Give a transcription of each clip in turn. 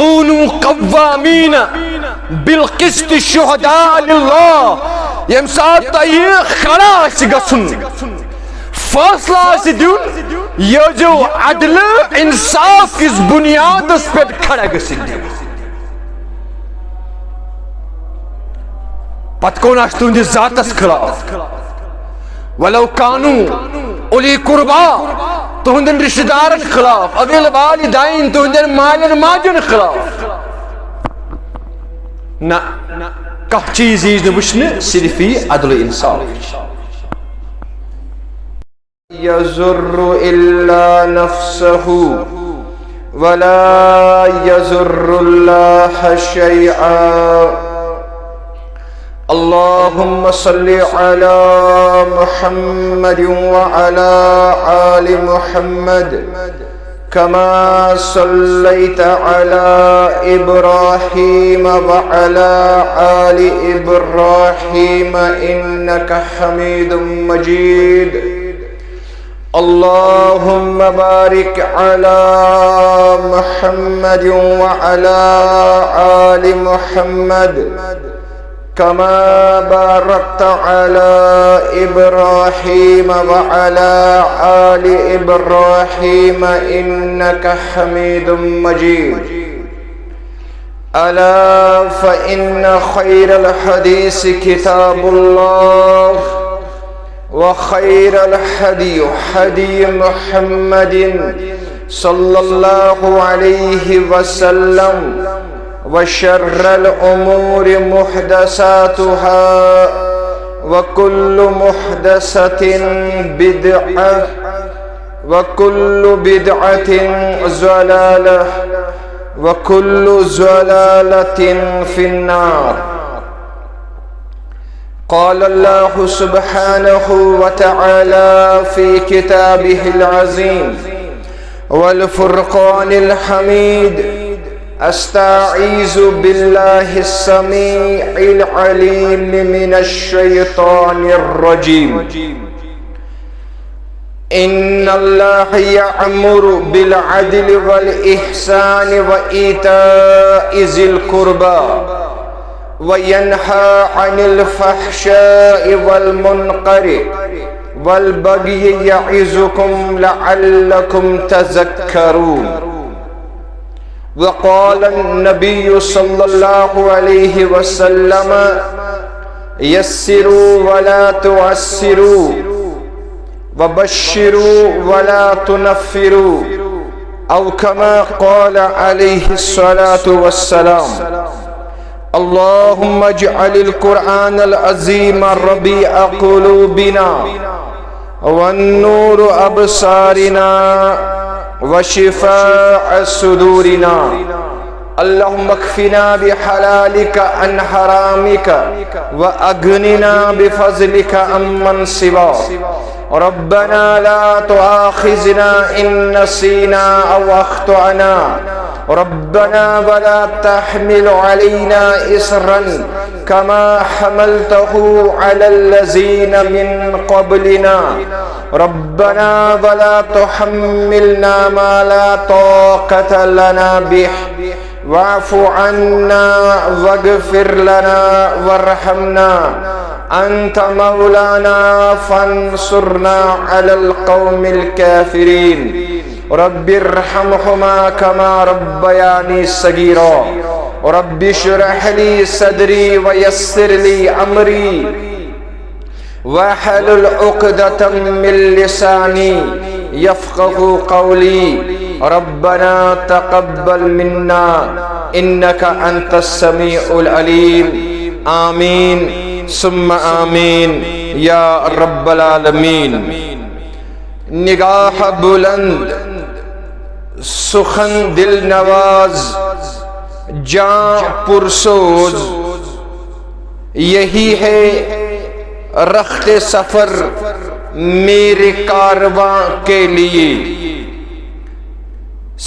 كونوا قوامين بالقسط شهداء لله. یم سات تہ کھڑا گژھن فیصلہ دین یہ جو عدل انصاف کس بنیاد پہ کھڑا گژھن پت کون آس تہندس ذاتس خلاف ولو كانوا اولی قربا تہندن رشتہ دارن خلاف اویل والدین تہندن مالن ماجن خلاف نہ کانٛہہ چیز یی نہٕ وٕچھنہٕ صرف یی عدل انصاف. يزر إلا نفسه ولا يزر الله شيئا. اللهم صل على محمد وعلى آل محمد كما صليت على إبراهيم وعلى آل إبراهيم إنك حميد مجيد. اللهم بارك على محمد وعلى آل محمد كما باركت على إبراهيم وعلى آل إبراهيم إنك حميد مجيد. ألا فإن خير الحديث كتاب الله وخير الهدي هدي محمد صلى الله عليه وسلم وشر الأمور محدثاتها وكل محدثة بدعة وكل بدعة ضلالة وكل ضلالة في النار. قال الله سبحانه وتعالى في كتابه العظيم والفرقان الحميد: استعيذ بالله السميع العليم من الشيطان الرجيم. إن الله يأمر بالعدل والإحسان وإيتاء ذي القربى وينهى عن الفحشاء والمنكر والبغي يعظكم لعلكم تذكرون. وقال النبي صلى الله عليه وسلم: يسروا ولا تعسروا وبشروا ولا تنفروا، أو كما قال عليه الصلاة والسلام. اللهم اجعل القرآن العظيم ربيع قلوبنا والنور أبصارنا وشفاء صدورنا. اللهم اكفنا بحلالك عن حرامك وأغننا بفضلك عمن سواك. ربنا لا تؤاخذنا إن نسينا أو أخطأنا. ربنا ولا تحمل علينا إصرا كما حملته على الذين من قبلنا. ربنا ولا تحملنا ما لا طاقة لنا به واعف عنا واغفر لنا وارحمنا أنت مولانا فانصرنا على القوم الكافرين. رب ارحمهما كما ربياني صغيرا. رب اشرح لي صدري ويسر لي أمري واحلل عقدة من لساني يفقه قولي. ربنا تقبل منا إنك أنت السميع العليم. آمين ثم آمين یا رب العالمین. نگاہ بلند، سخن دل نواز، جاں پرسوز، یہی ہے رخت سفر میرے کارواں کے لیے.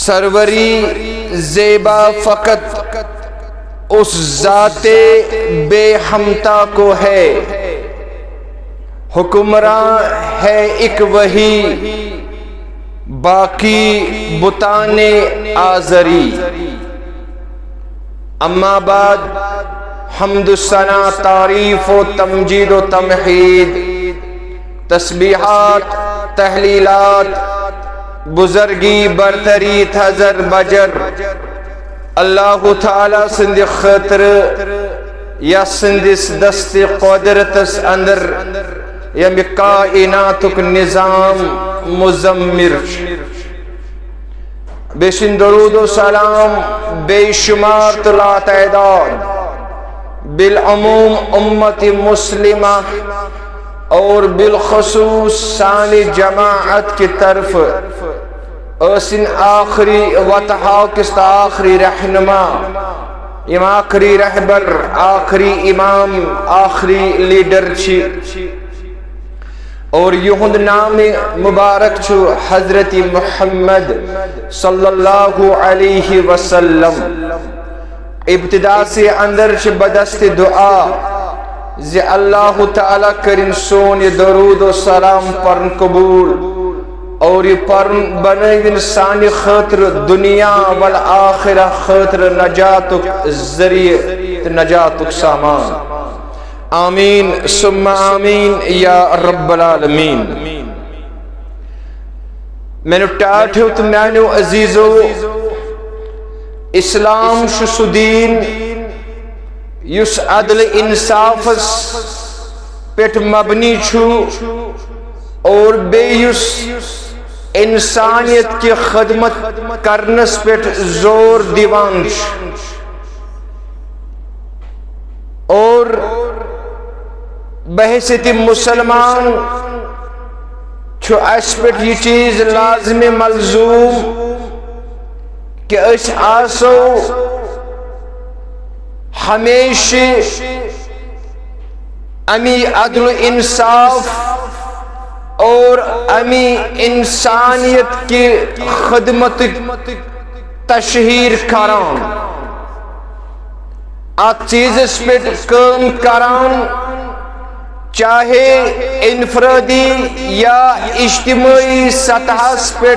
سروری زیبا فقط اس ذات بے ہمتا کو ہے. حکمراں ہے ایک وہی، باقی بتانے آزری. اما بعد حمد و ثنا تعریف و تمجید و تمحید تسبیحات تحلیلات بزرگی برتری تھزر بجر اللہ تعالی سند خاطر یا سندس دست قدرتس اندر یم کائناتک نظام مزمر بیشن درود و سلام بے شمار لا تعداد بالعموم امت مسلمہ اور بالخصوص ثانی جماعت کی طرف اسن آخری وتحاکست آخری رہنما یم آخری رہبر آخری امام آخری لیڈر چھی اور یہند نام مبارک چھو حضرت محمد صلی اللہ علیہ وسلم ابتدا سے اندر چھ بدست دعا زی اللہ تعالیٰ کرن سون یہ درود و سلام پرن قبول اور یہ پرن بنائن سانی خاطر دنیا والآخرہ خاطر نجاتک ذریعہ نجاتک سامان آمین ثم آمین یا رب العالمین میں نے ٹاٹھ ہو تو میں نے عزیزو اسلام شو دین یس عدل انصاف پیٹ مبنی چھو اور بے یس انسانیت کی خدمت کرنس پیٹ زور دیوان چھو اور بحثیت مسلمان چھو اس پیٹ یہ چیز لازم ملزوم کہ اس آسو ہمیشہ امی عدل انصاف اور امی انسانیت کی خدمت تشہیر کران ات چیز اس پہ کام کران چاہے انفرادی یا اجتماعی سطح پہ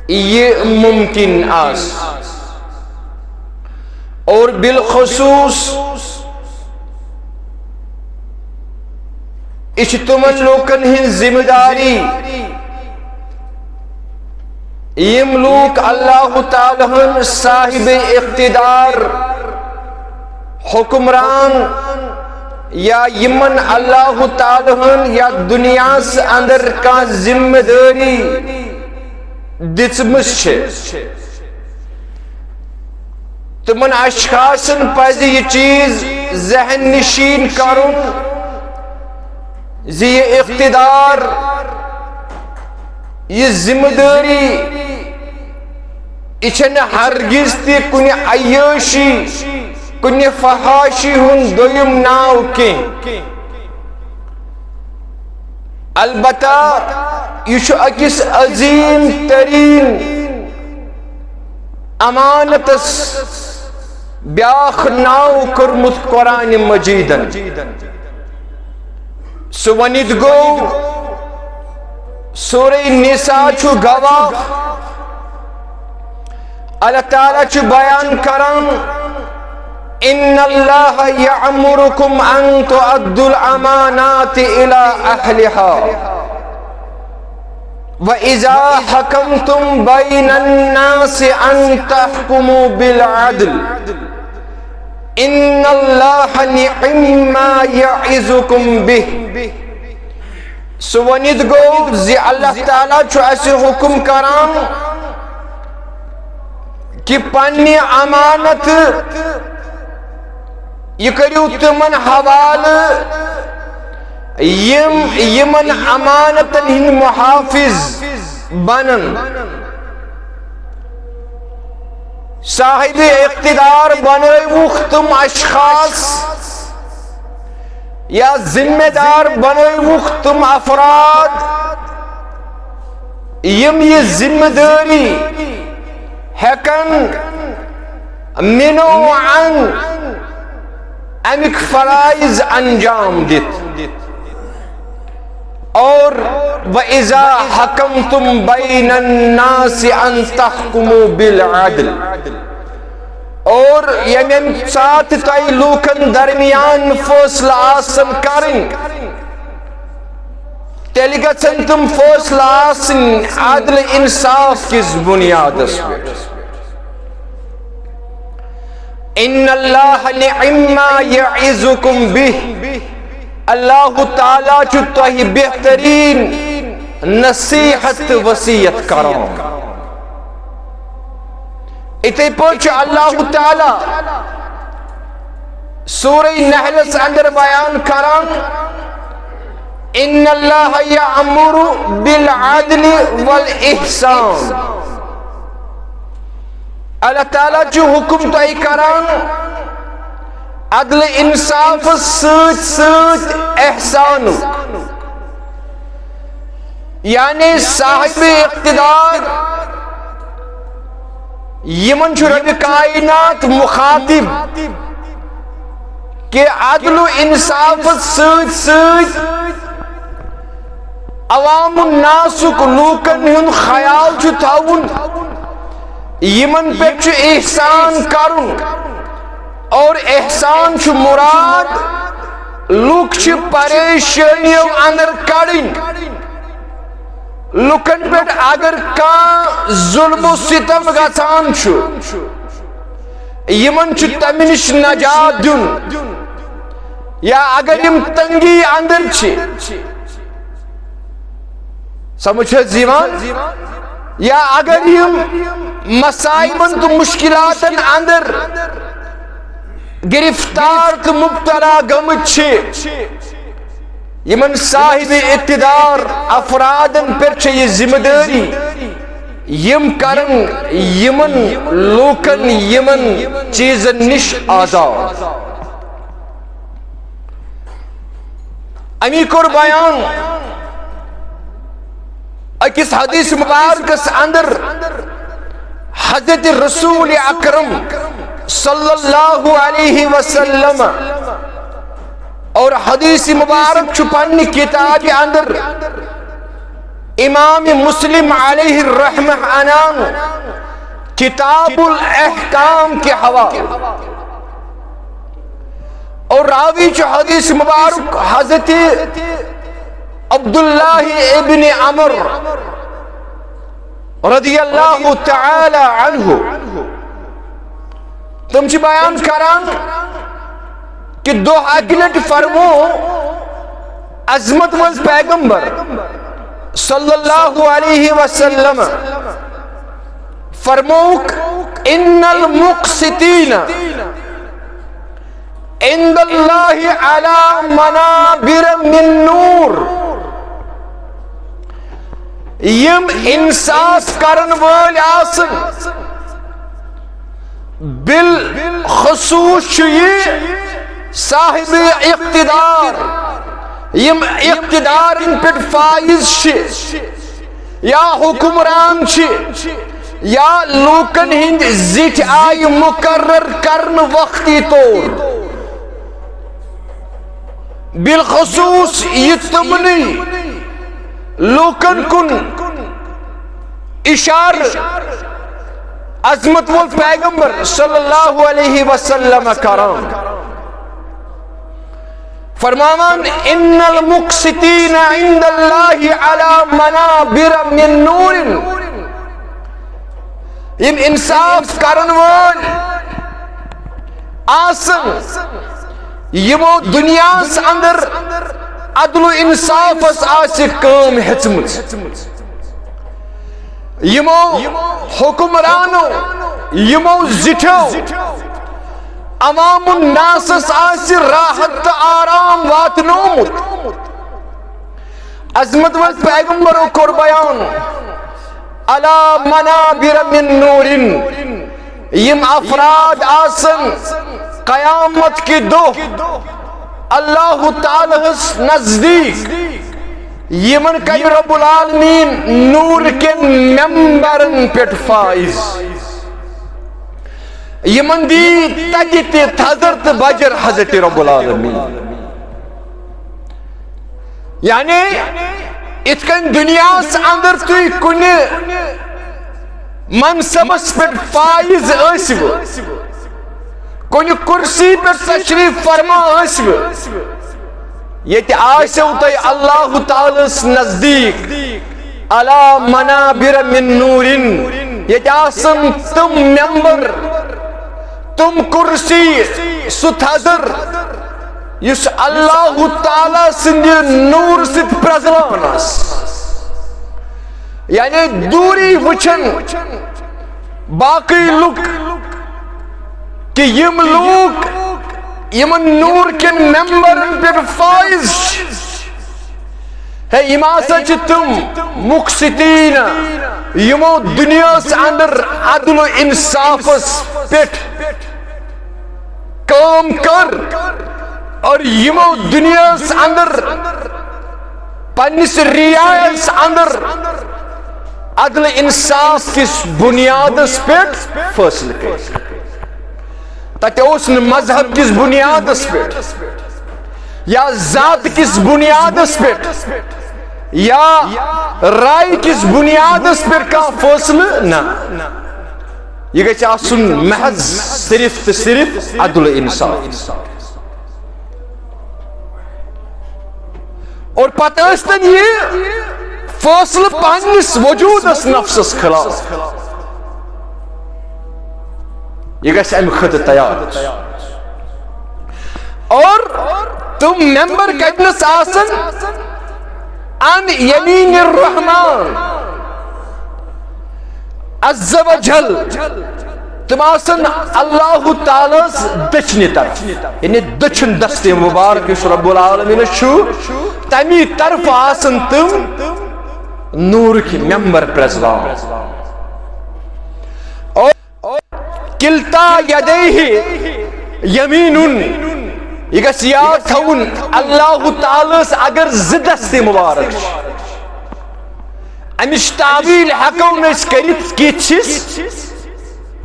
یہ ممکن آس اور بالخصوص اجتماع لوکن ہن ذمہ داری یم لوگ اللہ تعالیٰ ہن صاحب اقتدار حکمران یا یمن اللہ تعالیٰ ہن یا دنیا سے اندر کا ذمہ داری دتمس چھے تمن اشخاصن پز یہ چیز ذہن نشین کرن زی یہ اقتدار یہ ذمہ داری اچھن ہرگز تی کنی عیاشی کنی فحاشی ہن دویم ناو کی البتہ یہ چھو اکس عظیم ترین امانتس بیاخ ناو کرمت قرآن مجیدن سوانید گو سورہ نساء چھو گواہ اللہ تعالیٰ چھو بیان کرن ان اللہ یعمرکم ان تؤدوا الامانات الى اہلها وَإِذَا حَكَمْتُمْ بَيْنَ النَّاسِ أَن تَحْكُمُوا بِالْعَدْلِ إِنَّ اللَّهَ نِعِمَّ مَا يَعِظُكُمْ بِهِ سوانید گو زی اللہ تعالیٰ چھو ایسے حکم کران کہ پنی امانت یہ کریو تمن حوال یمن امانتن ہن محافظ بنن صاحب اقتدار بنویوخ تم اشخاص یا ذمہ دار بنویوخ تم افراد یم یہ ذمہ داری ہیکن منو عن امک فرائض انجام دیت اور وَإِذَا حَكَمْتُمْ بَيْنَ النَّاسِ أَن تَحْكُمُوا بِالْعَدْلِ اور یمن ساتھ تئی لوکن درمیان فیصلہ آسن کرن تیل گژھن تم فیصلہ آسن عدل انصاف کس بنیادس پہ ان اللہ نعم ما یعظکم بہ اللہ تعالیٰ چھُ تۄہہِ بہترین نصیحت وصیت کران اتھے پٲٹھۍ اللہ تعالیٰ سورہ نحلس اندر بیان کران ان اللہ یأمر بالعدل والاحسان اللہ تعالیٰ چھُ حکم تۄہہِ کران عدل انصاف سۭتۍ سۭتۍ احسانُک یعنی صاحب اقتدار یمن چھُ رب کائنات مخاطب کہ عدل و انصاف سۭتۍ سۭتۍ عوام الناسُک لوکن ہُنٛد خیال چھُ تھاوُن یمن پٮ۪ٹھ چھُ احسان کرُن اور احسان چھُ مراد لوک چھِ پریشانیو اندر کڑن لوکن پٮ۪ٹھ اگر کانٛہہ ظلم و ستم گژھان چھُ یمن چھُ تمہِ نِش نجات دیُن یا اگر یم تنگی اندر چھِ سمجھ حظ یوان یا اگر یم مصائبن تو مشکلاتن اندر گرفتار تو مبتلا گمت چھِ یمن صاحب اقتدار افرادن پر چھِ یہ ذمہ داری یم کرن یمن لوکن یمن چیزن نش آزاد امی کور بیان اکس حدیث مبارکس اندر حضرت رسول اکرم صلی اللہ علیہ وسلم اور حدیث مبارک چھپن کتاب اندر امام مسلم علیہ الرحمہ عنان کتاب الاحکام کے حوالے اور راوی چھ حدیث مبارک حضرت عبداللہ ابن عمر رضی اللہ تعالی عنہ تم چھ بیان کران کہ دو اکلٹ فرمو عظمت وز پیغمبر صلی اللہ علیہ وسلم فرموک ان المقسطین عند اللہ علی منابر من نور یم انصاف کرن وال آسن بالخصوص یہ صاحب اقتدار یم اقتدار ان پر فائز چھ یا حکمران چھ یا لوکن ہند زٹ آئی مقرر کرن وقتی طور بالخصوص یہ تمنی لوکن کن اشار عظمت وال پیغمبر صلی اللہ علیہ وسلم کرام فرماوان ان المقسطین عند اللہ علی منابر من نور یم انصاف کرن وال آسن یمو دنیا اندر عدل و انصاف آسی کام ہچمت یمو حکمرانو یمو زٹھو عوام الناس آسی راحت آرام واتنومت عظمت وال پیغمبر کور بیان علی منابر من نور یم افراد آسن قیامت کی دو اللہ تعالی نزدیک یمن کر رب العالمین نور کے ممبرن پیٹ فائز یمن دی تجت حضرت بجر حضرت رب العالمین یعنی اتکن دنیا سے اندر توی کنی منصبس پیٹ فائز اسو کن کرسی پر تشریف فرما آسو یہ آسو تی اللہ تعالی نزدیک علا منابر من نور یہ آسن تم ممبر تم کرسی ستھدر یس اللہ تعالی سندی نور ست پرزلانس یعنی دوری وچن باقی لوگ کہ یم لوگ یمن نور کن ممبرن پر فائز ہے یما سچ تم مقسطین یمو دنیا سے اندر عدل و انصاف پیٹ کام کر اور یمو دنیا سے اندر پنس ریاض اندر عدل انصاف کس بنیاد پیٹ فیصلہ کر تاکہ اس نے مذہب کس بنیاد پیٹ یا ذات کس بنیاد پیٹ یا رائے کس بنیاد پر کا فیصلہ نہ یہ گژھِ آسن محض صرف تو صرف عدل انصاف اور پتہ ٲسۍتن یہ فیصلہ پننس وجودس نفسس خلاف یہ گژھِ امہ خٲطرٕ تیار اور تم ممبر کتنس آسن عن یمین الرحمن عز و جل تم آسن اللہ تعالی دچنی طرف یعنی دچن دست مبارک اس رب العالمین چھو تمی طرف آسن تم نور کی ممبر پرزلان اور کلتا یدیہ یمینن یہ گژھِ یاد تھاوُن اللہ تعالیٰ اگر زٕ دست مبارک امچ تعویل ہیکو نہٕ أسۍ کٔرِتھ کِتھ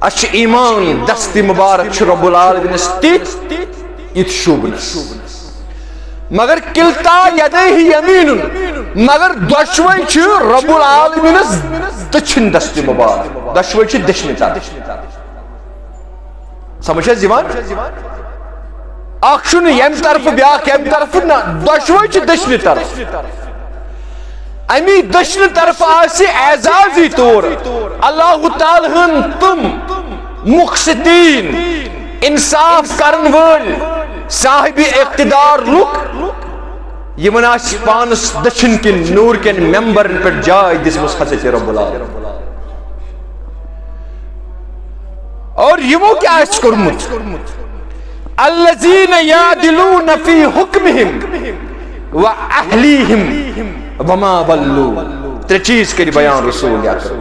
اَسہِ چھُ ایمان دست مبارک چھُ رب العالمینس تِتھ یِتھ شوٗبنس مگر کلتا یدیہ یمینن مگر دۄشوے چھِ رب العالمینس دٔچھِنۍ دست مبارک دۄشوے چھِ دٔچھنہِ طرف سمجھ حظ یِوان اخ یم طرف بیاکھ یم طرف نہ دۄشوے چھِ دٔچھنہِ طرف امی دٔچھنہِ طرف آسہِ اعزازی طور اللہ تعالیٰ ہن تم مقسطین انصاف کرن وٲلۍ صاحب اقتدار لُکھ یمن آسہِ پانس دٔچھِنۍ کِنۍ نور کٮ۪ن ممبرن پٮ۪ٹھ جاے دِژمٕژ حضرت رب العالمین اور یمو کیٛاہ آسہِ کوٚرمُت الذین یعدلون فی حکمہم واہلیہم وما ضلوا ترے چیز کری بیان رسول اکرم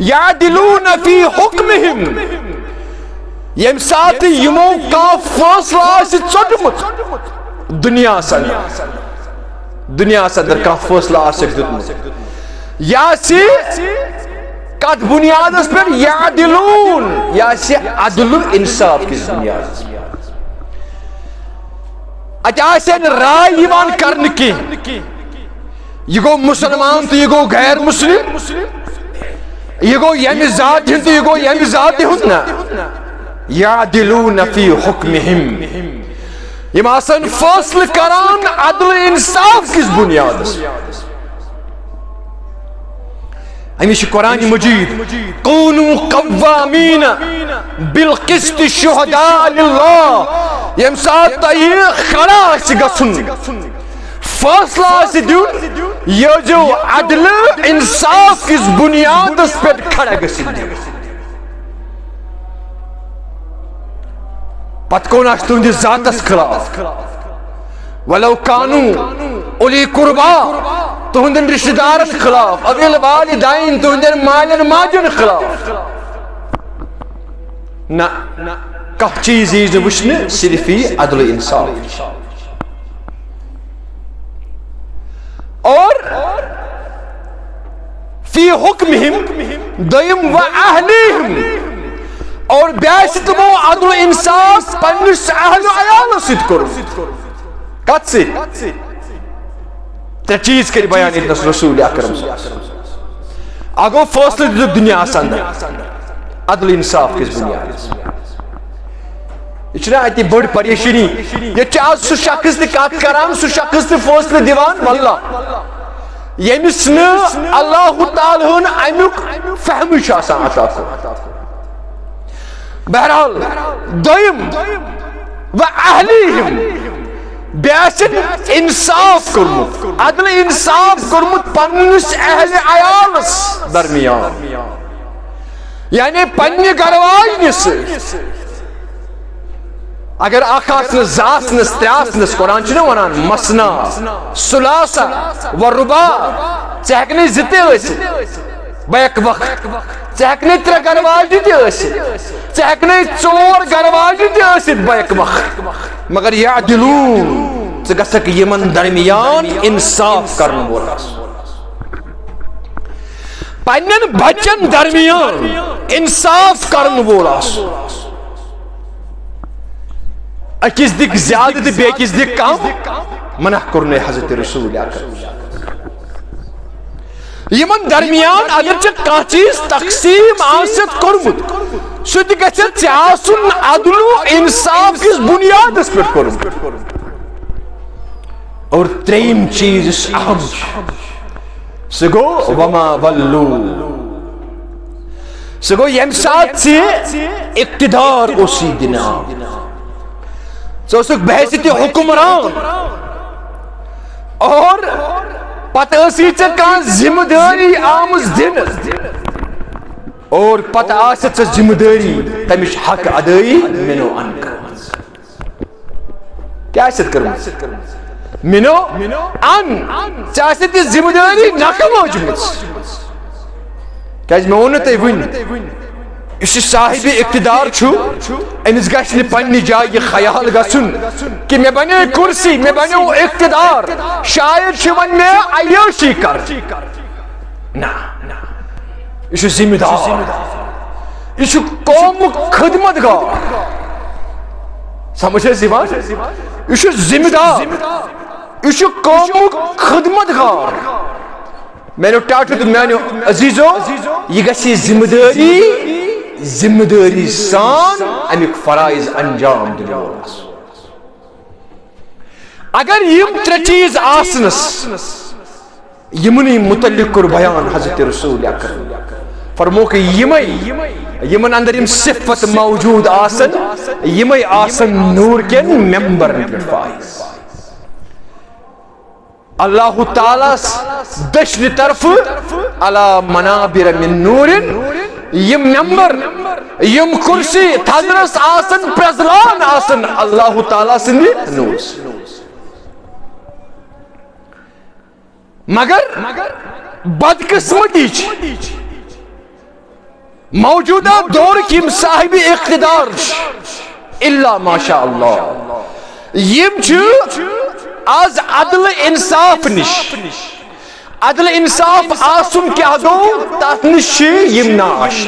یعدلون فی حکمہم یم ساتھ یمو کانٛہہ فٲصلہٕ آسہِ ژوٚٹمُت دنیاہس اندر کانٛہہ فٲصلہٕ آسیکھ دیُتمُت یہِ آسہِ کت بنیادس پر یعدلون یا سے عدل انصاف کس بنیاد اتہ آسن رائے یوان کرن کی یہ گو مسلمان تو یہ گو غیر مسلم یہ گو یمی ذات ہند تو یہ گو یمی ذات ہند نا یعدلون فی حکمہم یہ آسن فاصل کران عدل انصاف کس بنیاد ہمیشہ قرآن مجید کونوا قوامین بالقسط شہداء للہ یم ساتھ تہ کھڑا آسہِ گژھُن فٲصلہٕ آسہِ دیُن یہ جو عدل انصاف کس بنیادس پٮ۪ٹھ کھڑا گژھِتھ دیُن پتہٕ کون آسہِ تُہنٛدِس ذاتس خلاف ولو کانوا اولی قربا تہندن رشتہ دارن خلاف اویل والدین تہندن مالن ماجن خلاف نہ کانٛہہ چیز یی نہٕ وٕچھنہٕ صرف یی عدل انصاف اور فی حکمہم دویم و اہلیہم اور بیاسہِ تمو عدل انصاف پننس اہل و عیالس سۭتۍ کوٚرمُت کتھ سۭتۍ ترے چیز کر بیان اتنس رسول اکرم اگو فاصلہ دیت دنیا اندر عدل انصاف کس بنیاد یہ اتی بڑ پریشانی یہ آج سہ شخص تہ کت کران سہ شخص تہ فیصلہ دیوان واللہ یمس ن اللہ تعالی ہن امیک فہم آسان عطا بہرحال دویم و اہلیہم بیاسن انصاف کرمت عدل انصاف کرمت پنس اہل عیالس درمیان یعنی پنہ گرواجنس اگر اخ آسنس زٕ آسنس ترٛےٚ آسنس قرآن چھُنہ ونان مسنا ثلاثہ و رباع ژٕ ہیٚکھ نہٕ زٕ تہِ ٲسِتھ بیک وقت ژٕ ہیٚکھ نہٕ ترٛےٚ گرواجنہِ تہِ ٲسِتھ ژٕ ہیٚکھ نہٕ ژور گرواجنہِ تہِ ٲسِتھ بیک وقت مگر یعدلون ژٕ گژھکھ یمن درمیان انصاف کرن وول آسُن پننٮ۪ن بچن درمیان انصاف کرن وول آسُن اکس دک زیادہ تو بیکس دک کم منع کرنے حضرت رسول اکرم یمن درمیان اگر کانٛہہ چیز تقسیم آست کورمت سہ تہ گژھِ ژےٚ آسُن عدل و انصاف کس بنیادس پٮ۪ٹھ کورمت اور ترٛیٚیِم چیز یُس اہم سہ گوٚو وما ولو سہ گوٚو ییٚمہِ ساتہٕ ژےٚ اقتدار اوسُے دِنہٕ آمُت ژٕ بحثیت حکمران اور پتہ ٲسی ژےٚ کانٛہہ ذمہ دٲری آمٕژ دِنہٕ اور پتہ آسہِ ژےٚ ذمہ دٲری تمِچ حق ادٲیی مِنو ان کٔرمٕژ کیٛاہ آسٮ۪تھ کٔرمٕژ مِنو ان ژےٚ آسہِ تہِ ذمہ دٲری نکھٕ لٲجمٕژ کیٛازِ مےٚ ووٚن نہٕ تۄہہِ وُنہِ اس صاحب اقتدار چھو امس گژھِ نہٕ پننہِ جایہِ یہ خیال گژھُن کہ مےٚ بنے کرسی مےٚ بنیو اقتدار شاید چھِ وۄنۍ مےٚ عیٲشی کرٕنۍ نہ یہ چھُ ذمہ دار یہ چھُ قومُک خدمت گار سمجھ حظ یِوان یہ چھُ ذمہ دار یہ چھُ قومُک خدمت گار میانیو ٹاٹھو تہٕ میانیو عزیزو یہ گژھِ ذمہ داری سان امیک فرائض انجام دِنہٕ وول آسُن اگر یم ترٛےٚ چیز آسنس یمنٕے متعلق کوٚر بیان حضرت رسول اکرم فرموک یمن اندر یم صفت موجود آسن یمے آسن نور کین ممبرن پٮ۪ٹھ فائز اللہ تعالیٰ دشن طرف علی منابر من نور یم ممبر یم کرسی تھدرس آسن پرزلان آسن اللہ تعالیٰ سندی نور مگر بدقسمتی موجودہ دور کی صاحب اقتدار الا ماشاء اللہ یم آز عدل انصاف نش عدل انصاف آسن کیا گو تات نش یم ناش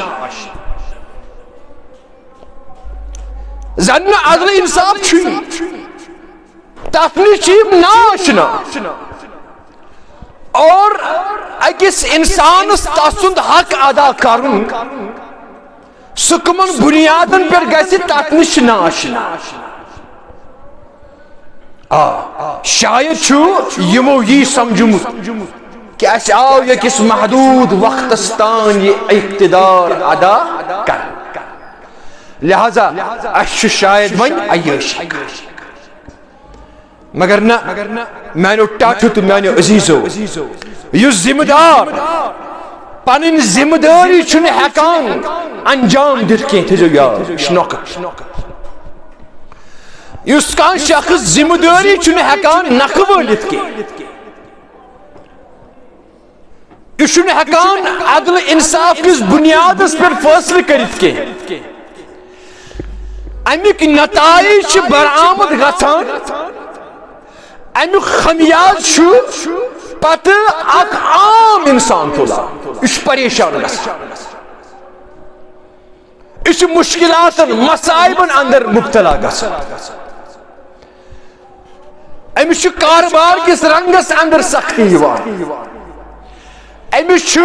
زن عدل انصاف چھ تات نش یم ناش نا اور اکس انسان تسند حق ادا کرن سکمن بنیادن پر گژھِ تات نش ناش شاید چھُ یمو یہ سمجھمت کہ اس آو یکس محدود وقتس تان یہ اقتدار ادا کر لہذا اس شاید ون عیاشی مگر نہ میانو ٹاٹھو تو میانو عزیزو یس ذمہ دار پنن ذمہ داری چھُنہ ہیکان انجام دتھ کینٛہہ تھٲیزیو یاد شنوکت یس کان شخص ذمہ داری چھُنہ ہیکان نکھٕ وٲلِتھ کینٛہہ یہ چھُنہ ہیکان عدل انصاف کس بنیادس پر فٲصلہٕ کٔرِتھ کینٛہہ امیک نتائج چھِ برآمد گژھان امیک خمیاز چھُ پتہٕ اکھ عام انسان تُلان یہ چھُ پریشان گژھان یہ چھُ مشکلاتن مصائبن اندر مبتلا گژھان امس چھُ کاربار کس رنگس اندر سختی یوان امس چھُ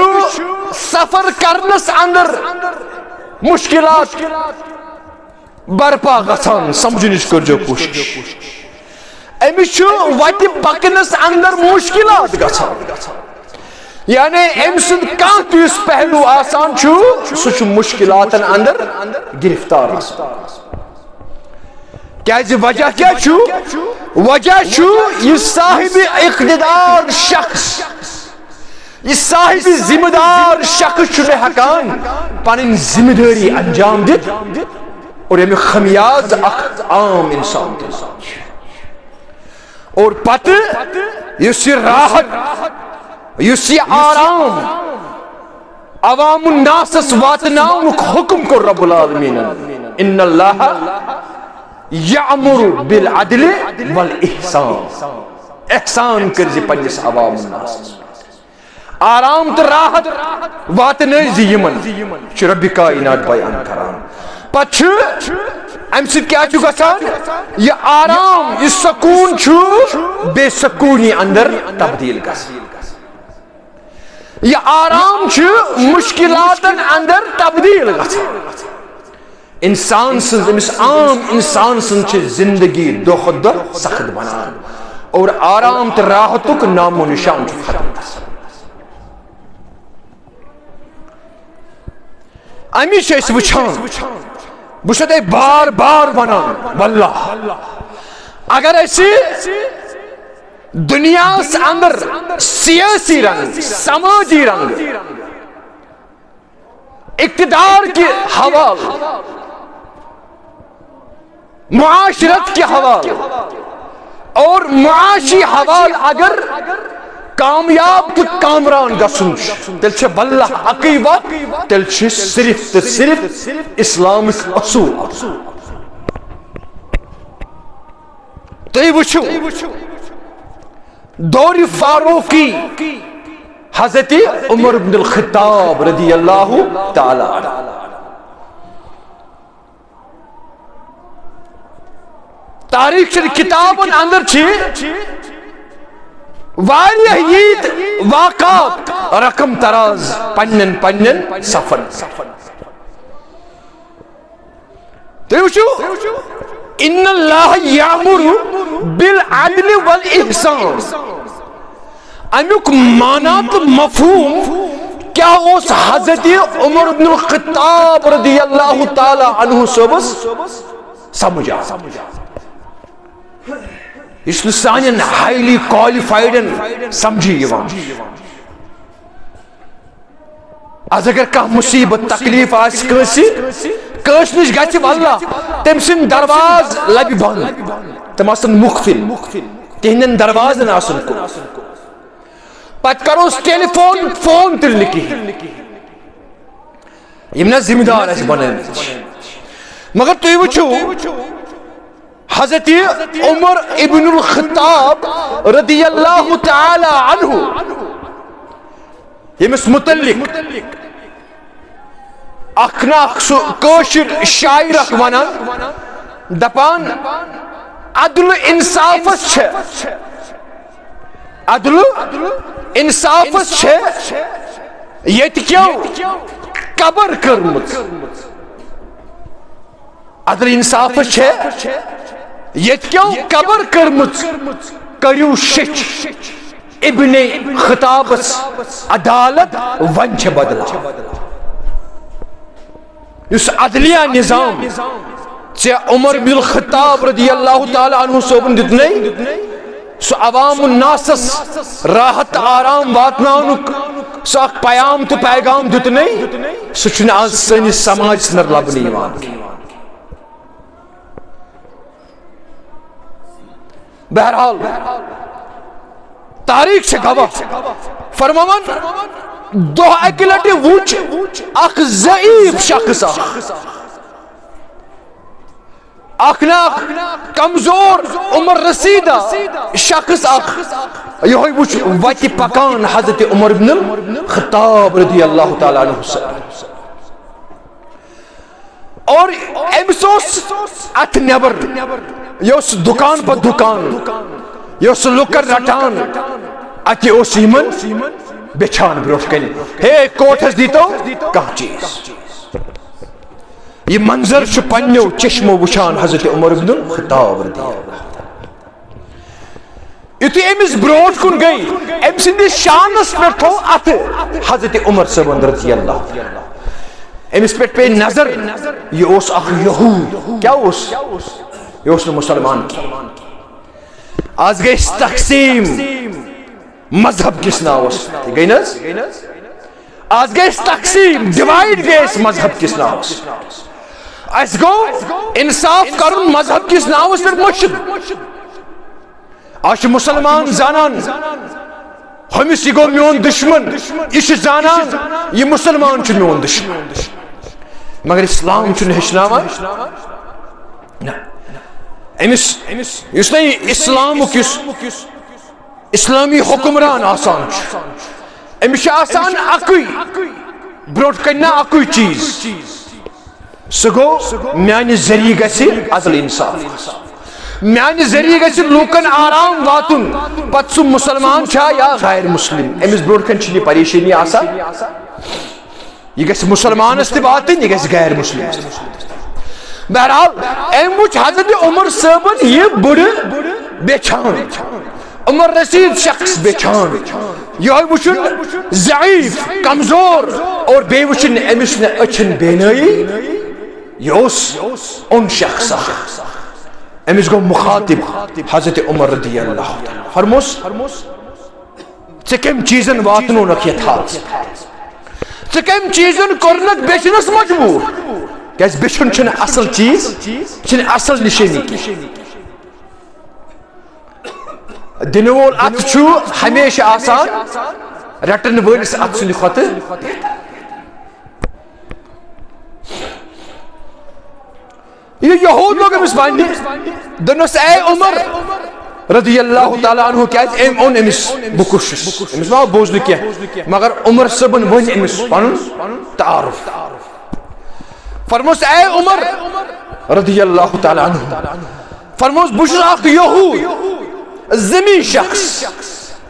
سفر کرنس اندر مشکلات برپا گژھان سمجھنٕچ کٔرزیٚو کوٗشش أمِس چھُ وتہِ پکنس اندر مشکلات گژھان یعنی أمۍ سُنٛد کانٛہہ تہِ یُس پہلو آسان چھُ سُہ چھُ مشکلاتن اندر گرفتار آسان کیازِ وجہ کیٛاہ چھُ وجہ چھُ یہِ صاحب اقتدار شخص یہ صاحب ذمہ دار شخص چھُنہٕ ہٮ۪کان پنٕنۍ ذمہ دٲری انجام دِتھ اور امیُک خمیاز اکھ عام انسان دِوان چھُ اور پتہٕ یُس یہِ راحت یُس یہِ آرام عوام الناسس واتناونُک حکم کوٚر رب العالمیٖنن ان اللہ یأمر بالعدل والاحسان احسان کٔرزِ پننِس عوام الناسس آرام تو راحت واتنٲیزِ یِمن چھُ رب کائنات بیان کران پتہٕ چھُ امہِ سۭتۍ کیٛاہ چھُ گژھان یہِ آرام یہِ سکوٗن چھُ بے سکوٗنی اندر تبدیل گژھان یہ آرام چھُ مشکلاتن اندر تبدیل گژھان انسان سٕنٛز أمِس عام انسان سٕنٛز چھِ زندگی دۄہ کھۄتہٕ دۄہ سخت بنان اور آرام تہٕ راحتُک نامو نشان چھُ ختم گژھان امی چھِ أسۍ وٕچھان بہٕ چھُسو تۄہہِ بار بار ونان واللہ اگر أسۍ دنیاہس اندر سیاسی رنگ سمٲجی رنگ اقتدار کے حوالہ معاشرت کے حوالہ اور معاشی حوالہ اگر کامیاب تو کامران گژھُن تیٚلہِ چھِ واللہ اکٕے وتھ تیٚلہِ چھِ صرف تہٕ صرف اسلامٕکۍ اصوٗل تُہۍ وٕچھِو دور فاروقی حضرت عمر بن الخطاب رضی اللہ تعالی عنہ تاریخ چن کتابن اندر چھ واریاہ ییت واقعات رقم تراز پنن سفر تُہۍ وٕچھِو ان اللہ یامر بالعدل والاحسان امیُک معنی تو مفہوم کیا اوس حضرت عمر بن الخطاب رضی اللہ تعالی عنہ صوبس سمجھ آ یُس نہٕ سانٮ۪ن ہائیلی کوالیفائڈن سمجھی یِوان آز اگر کانٛہہ مصیبت تکلیف آسہِ کٲنٛسہِ نِش گژھِ واللہ تٔمۍ سٕنٛدۍ درواز لبہِ بنٛد تِم آسن مُخفِل تِہنٛدٮ۪ن دروازن آسن کُن پتہٕ کروس ٹیلی فون تیٚلہِ نہٕ کِہیٖنۍ یِم نہ ذمہ دار اَسہِ بنٲومٕتۍ چھِ مگر تُہۍ وٕچھِو حضرت عمر ابن الخطاب رضی اللہ تعالی عنہ ییٚمِس متعلق اکھ نہ اکھ سُہ کٲشُر شاعر اکھ ونان دپان عدل انصافس چھِ عدل انصافس چھِ ییٚتہِ کیو قبر کٔرمٕژ عدل انصافس چھِ ییٚتہِ کیو قبر کٔرمٕژ کٔرِو شیٚچھ ابن خطابس عدالت وۄنۍ چھِ بدلاو یُس عدلیہ نظام ژےٚ عمر بن الخطاب رضی اللہ تعالی عنہ صٲبن دیُتنَے سُہ عوام الناسس راحت آرام واتناونُک سُہ اکھ پیام تہٕ پیغام دیُتنَے سُہ چھُنہٕ آز سٲنِس سماجس منٛز لبنہٕ یِوان بہرحال تاریخ چھِ گواہ فرماوان دۄہ اکہِ لٹہِ وُچھ اکھ ضعیف شخص اکھ نہ اکھ کمزور عمر رسیدہ شخص اکھ یہوے وُچھ وتہِ پکان حضرت عمر بن الخطاب رضی اللہ تعالی عنہ اور أمِس اوس اتھ نٮ۪بر یہِ اوس دُکان پتہٕ دُکان یہِ اوس لُکن رٹان اتہِ اوس یِمن بچھان برونٛٹھ کنہِ ہے کوٹھس دیٖتو کانٛہہ چیٖز یہ منظر پنو چشمو وچھان حضرت عمر بن الخطاب رضی اللہ یتھے امس بروٹ کن گئی ام سندس شانس پہ تھو ات حضرت عمر صاحب رضی اللہ امس پہ نظر یہ اس اخ یہود کیا اس یہ اس مسلمان کی آج گئی تقسیم مذہب کس ناوس گئی نا آج گئی تقسیم ڈیوائڈ گئی مذہب کس ناوس اس گو انصاف کرن مذہب کس ناوس پر مشد آج مسلمان زانان ہمس یہ گو میون دشمن یہ زانان یہ مسلمان چھ میون دشمن مگر اسلام چھ ہچناوان امس اس نہیں اسلام کس اسلامی حکمران آسان امس آسان اکی بروٹ کنا اکی چیز سہ گو میانہ ذریعہ گژھِ عدل انصاف میانہ ذریعہ گژھِ لوکن آرام واتن پتہ سہ مسلمان چھا یا غیر مسلم امس بروٹ کن چھ پریشانی آسان یہ گژھِ مسلمانس تہ واتن یہ گژھِ غیر مسلم بہرحال ام وچ حضرت عمر صاحبن یہ بڑ بیچان عمر رسید شخص بیچان یہ وچن ضعیف کمزور اور بے وچن امس نے اچھن بینائی یہ ان شخص امس گو مخاطب حضرت عمر رضی اللہ فرموس ژے کم چیزن واتنو نک یت حال ژے کم چیزن کرنک بیچنس مجبور کیاز بیچن چھن اصل چیز چھن اصل نشانی کی دن وول ات چھو ہمیشہ آسان رٹن وٲلِس ات سٕنٛدِ کھۄتہٕ یہ یہود لوگ امس ونہِ دنس اے عمر رضی اللہ تعالیٰ عنہ کیاز ام اون امس بہ کُس امس ما بوزنہٕ کینٛہہ مگر عمر صٲبن ؤنۍ امس پنُن تعارف فرموس اے عمر رضی اللہ تعالیٰ عنہ فرموس بہ چھُس اکھ یہود زمین شخص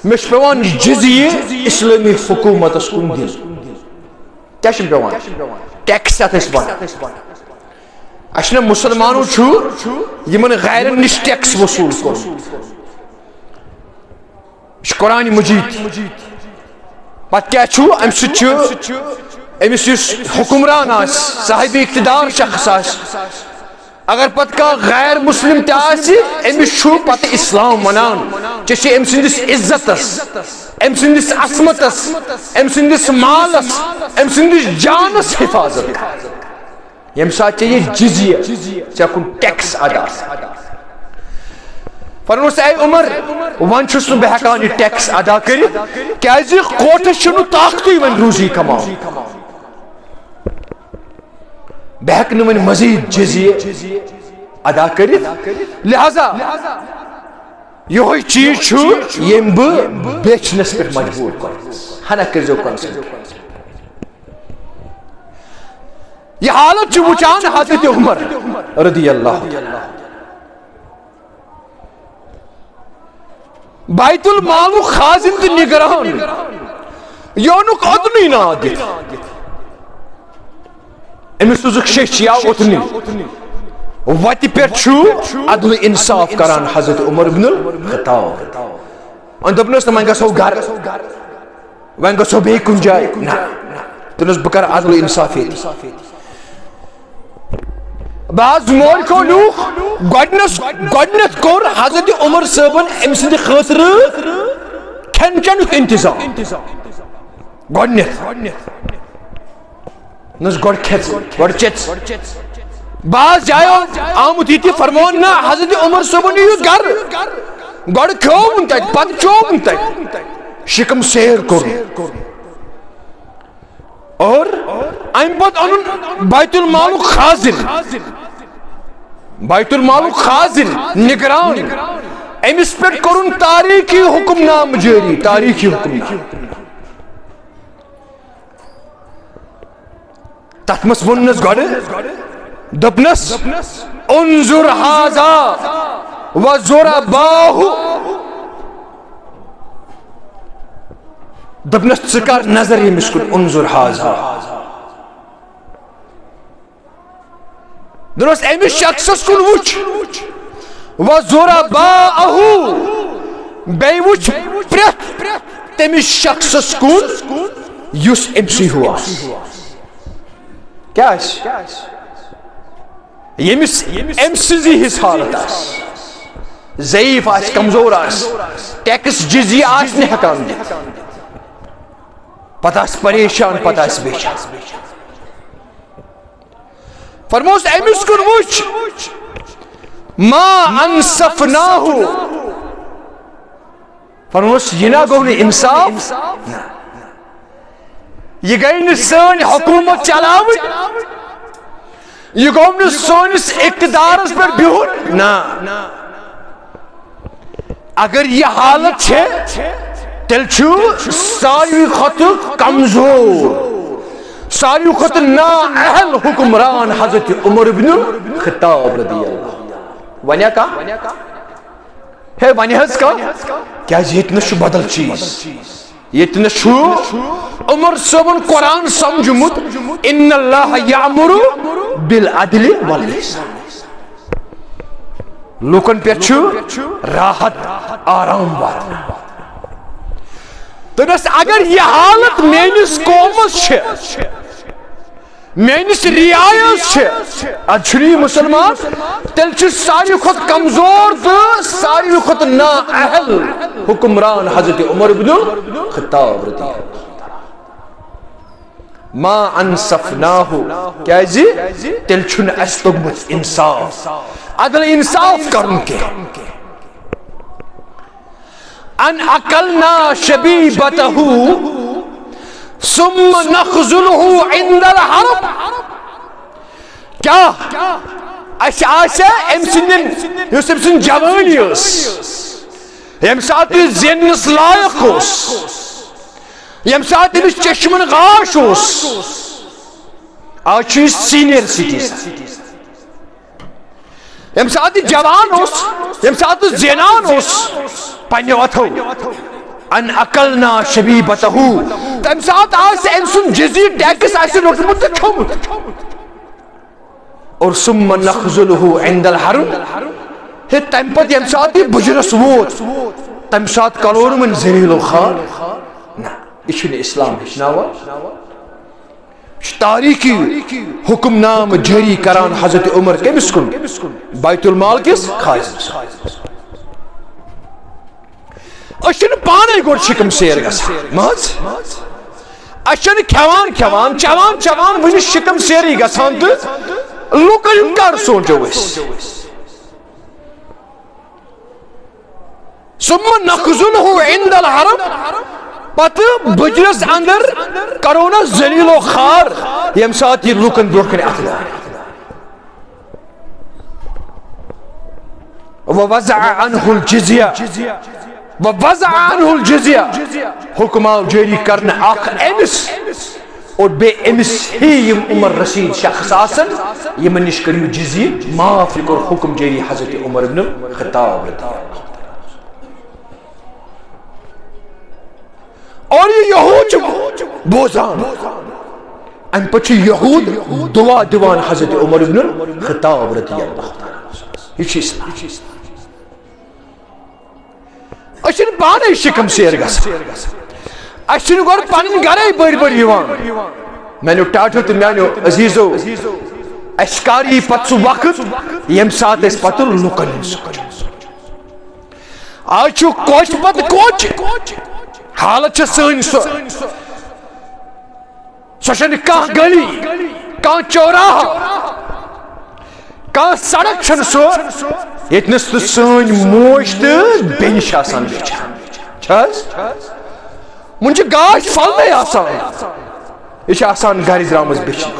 مش پیوان جزیہ اسلامی حکومت کن دن کیا پیوان ٹیکس ات اچھا مسلمانوں یمن غیر نش ٹیکس وصول قرآن مجید پتہ کیا ام سچ امس حکمران صاحب اقتدار شخص اگر پتہ کا غیر مسلم امس پتہ اسلام ونان چھ ام سندس عزتس ام سندس عصمتس ام سندس مالس ام سندس جانس حفاظت یم سات یہ جزیہ ژےٚ کُن ٹیکس ادا فرموس اے عمر ون چھُس نہٕ بہٕ ہٮ۪کان یہِ ٹیکس ادا کٔرِتھ کیازِ کوٹس چھُنہٕ طاقتٕے وۄنۍ روزی کماوُن بہٕ ہٮ۪کہٕ نہٕ وۄنۍ مزید جزیہ ادا کٔرِتھ لہذا یہوے چیز چھُ یم بہٕ بیچنس پٮ۪ٹھ مجبور کرٕ ہنا کٔرزیو کنسیڈر یہ حالت چھُ وٕچھان حضرت عمر رضی اللہ بیت المال خازن تہ نگران یونک اوتنی نا دِتھ امس سوزک شیچ یا اوتنی وتہِ پٮ۪ٹھ چھُ عدل انصاف کران حضرت عمر بن الخطاب ان دوٚپنس وۄنۍ گژھو گرٕ وۄنۍ گژھو بیٚیہِ کُنہِ جایہِ نہ دوٚپنس بہٕ کرٕ عدل انصاف ییٚتی بعض مولکو لوگ گۄڈنیتھ کوٚر حضرت عمر صٲبن أمۍ سٕنٛدِ خٲطرٕ کھٮ۪ن چٮ۪نُک انتظام گۄڈنیتھ نس گۄڈٕ کھٮ۪ژ گۄڈٕ چٮ۪ژ بعض جایو آمُت یہِ تہِ فرمون نہ حضرت عمر صٲبن یِیِو گرٕ گۄڈٕ کھیووُن تتہِ پتہٕ چووُن تتہِ شِکم سیر کوٚرُن اور امہِ پتہٕ اونُن بیت المالُک خازن نگران امس پٮ۪ٹھ کوٚرُن تاریخی حکم نام جٲری تاریخی حکم نام تتھ منٛز ووٚننس گۄڈٕ دوٚپنس انظر ہذا وضرباہُ دوٚپنس ژٕ کر نظر ییٚمِس کُن انظر ہذا دنس امس شخصس کن وچ وَزُرَبَاءَهُ بیٚیہِ وچ پرٛٮ۪تھ تٔمِس شخصس کن یُس أمسٕے ہیوٗ آسہِ کیٛاہ آسہِ ییٚمِس أمۍ سٕنٛزٕے ہِش حالت آسہِ ضعیٖف آسہِ کمزور آسہِ ٹیکس جزیہ آسہِ نہٕ ہٮ۪کان دِتھ پتہٕ آسہِ پریشان پتہٕ آسہِ بےچار فرموس أمِس کُن وٕچھ ما انصفناہُ فرموس یہِ نا گوٚو نہٕ انصاف یہ گئی نہ سٲنۍ حکومت چلاوٕنۍ یہ گوٚو نہٕ سٲنِس اقتدارس پٮ۪ٹھ بِہُن نہ اگر یہ حالت چھے تیٚلہِ چھُ ساروی کھۄتہٕ کمزور ساروی کھۄتہٕ نااہل حکمران حضرت عمر بن الخطاب رضی اللہ ونیا کا ہے ونیا حض کا کیا یتنس چھُ بدل چیز یتنس چھُ عمر صٲبن قرآن سمجھمُت ان اللہ یأمر بالعدل والإحسان لوکن پہ چھُ راحت آرام واتناوان دپس اگر یہ حالت میٲنِس قومس چھِ میٲنِس رعایس چھِ ادٕ چھُنہٕ یہِ مسلمان تیٚلہِ چھُ ساروی کھۄتہٕ کمزور تہٕ ساروی کھۄتہٕ نااہل حکمران حضرت عمر بن الخطاب رضی اللہ ما انصفناہ کیازِ تیٚلہِ چھُنہٕ اَسہِ توٚگمُت انصاف عدل انصاف کرن کے ان اکلنا شبیبتہ ثم نخذلہ عند الحرب کیا اَسہِ آسیا أمۍ سٕنٛدٮ۪ن یُس أمۍ سٕنٛز جوٲنی ٲس ییٚمہِ ساتہٕ یہِ زیننس لایق اوس ییٚمہِ ساتہٕ أمِس چشمن غاش اوس آز چھُ یہِ سیٖنیر سِٹیٖزن ییٚمہِ ساتہٕ یہِ جوان اوس ییٚمہِ ساتہٕ زینان اوس پننیو اتھو ان اکلنا شبیبتہ تمہِ ساتہٕ آسہِ أمۍ سُنٛد جزیہ ٹیکس آسہِ روٚٹمُت تہٕ کھیوٚمُت اور ثم نخذلہ عند الحرب ہے تمہِ پتہٕ ییٚمہِ ساتہٕ یہِ بُجرس ووت تمہِ ساتہٕ کرو نہٕ وۄنۍ ذلیل و خوار نہ یہِ چھُنہٕ اسلام ہیٚچھناوان تاریخی حکم نام جاری کران حضرت عمر کمس کن بیت المال کس خازنس اشن پانے گوڑ شکم سیر گسان ماز اشن کھوان کھوان چوان چوان ونی شکم سیری گسان تو لوکن کر سوچو اس ثم نخذلہ عند الحرب پتہ بجرس اندر کرونا ذلیل و خار یم ساتھ یہ لوکن برونٛٹھ کَنہِ اَتھٕ دار ووزع عنہ الجزیہ حکم آو جاری کرنا اکھ أمس اور بے أمس ہی یم عمر رسید شخص آسن یمن نش کٔرِو جزیہ معاف یہِ کوٚر حکم جاری حضرت عمر بن الخطاب رضی اللہ اور یہ یہود بوزان ان پچھ یہود دعا دیوان حضرت عمر بن الخطاب رضی اللہ یہ چھ اسلام اشن پانے شکم سیر گس اشن گور پنن گرے بڑ بڑ یوان مینو ٹاٹو تو میانو عزیزو اشکاری پت سو وقت یم ساتھ اس پتہ لوکن آج چھو کوچ پت کوچ حالت چھ سن سوشن کان گلی کان چوراہا کان سڑک چھن سو یتنس تو سن موج تو بینش آسان بیچان چھس من چھ گاش پھل نہیں آسان یہ آسان گھر درامز بیچن